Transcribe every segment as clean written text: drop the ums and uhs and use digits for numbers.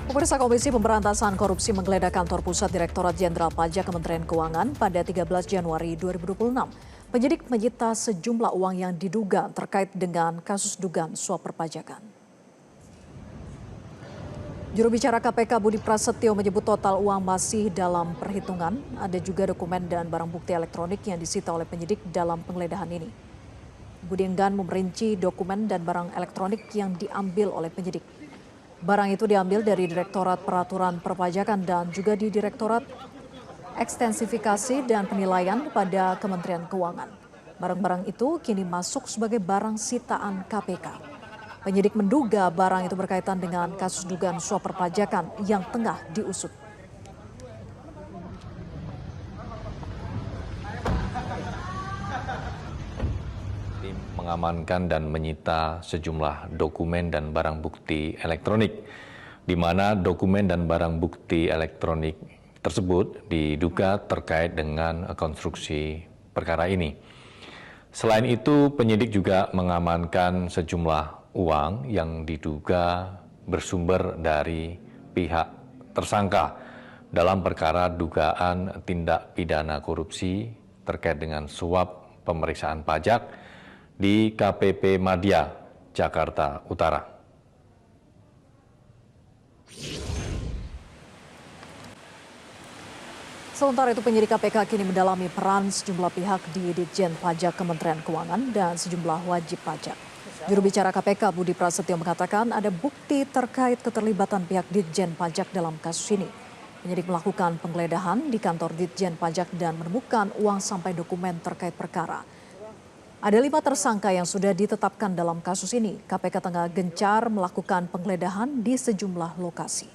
Pemirsa Komisi Pemberantasan Korupsi menggeledah kantor pusat Direktorat Jenderal Pajak Kementerian Keuangan pada 13 Januari 2026. Penyidik menyita sejumlah uang yang diduga terkait dengan kasus dugaan suap perpajakan. Juru bicara KPK Budi Prasetyo menyebut total uang masih dalam perhitungan. Ada juga dokumen dan barang bukti elektronik yang disita oleh penyidik dalam penggeledahan ini. Budi enggan memperinci dokumen dan barang elektronik yang diambil oleh penyidik. Barang itu diambil dari Direktorat Peraturan Perpajakan dan juga di Direktorat Ekstensifikasi dan Penilaian pada Kementerian Keuangan. Barang-barang itu kini masuk sebagai barang sitaan KPK. Penyidik menduga barang itu berkaitan dengan kasus dugaan suap perpajakan yang tengah diusut. Mengamankan dan menyita sejumlah dokumen dan barang bukti elektronik, di mana dokumen dan barang bukti elektronik tersebut diduga terkait dengan konstruksi perkara ini. Selain itu, penyidik juga mengamankan sejumlah uang yang diduga bersumber dari pihak tersangka dalam perkara dugaan tindak pidana korupsi terkait dengan suap pemeriksaan pajak di KPP Madya, Jakarta Utara. Sementara itu penyidik KPK kini mendalami peran sejumlah pihak di Ditjen Pajak Kementerian Keuangan dan sejumlah wajib pajak. Juru bicara KPK Budi Prasetyo mengatakan ada bukti terkait keterlibatan pihak Ditjen Pajak dalam kasus ini. Penyidik melakukan penggeledahan di kantor Ditjen Pajak dan menemukan uang sampai dokumen terkait perkara. Ada 5 tersangka yang sudah ditetapkan dalam kasus ini. KPK tengah gencar melakukan penggeledahan di sejumlah lokasi.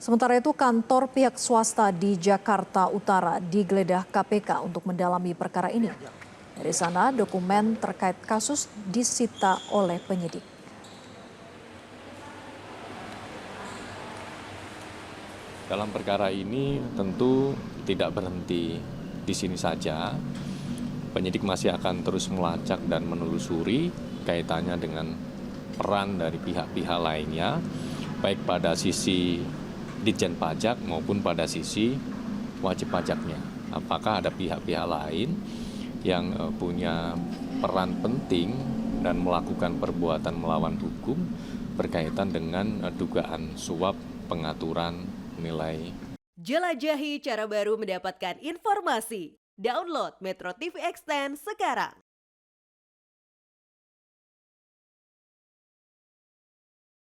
Sementara itu kantor pihak swasta di Jakarta Utara digeledah KPK untuk mendalami perkara ini. Dari sana dokumen terkait kasus disita oleh penyidik. Dalam perkara ini tentu tidak berhenti di sini saja. Penyidik masih akan terus melacak dan menelusuri kaitannya dengan peran dari pihak-pihak lainnya, baik pada sisi Ditjen Pajak maupun pada sisi wajib pajaknya. Apakah ada pihak-pihak lain yang punya peran penting dan melakukan perbuatan melawan hukum berkaitan dengan dugaan suap pengaturan nilai. Jelajahi cara baru mendapatkan informasi. Download Metro TV Extend sekarang.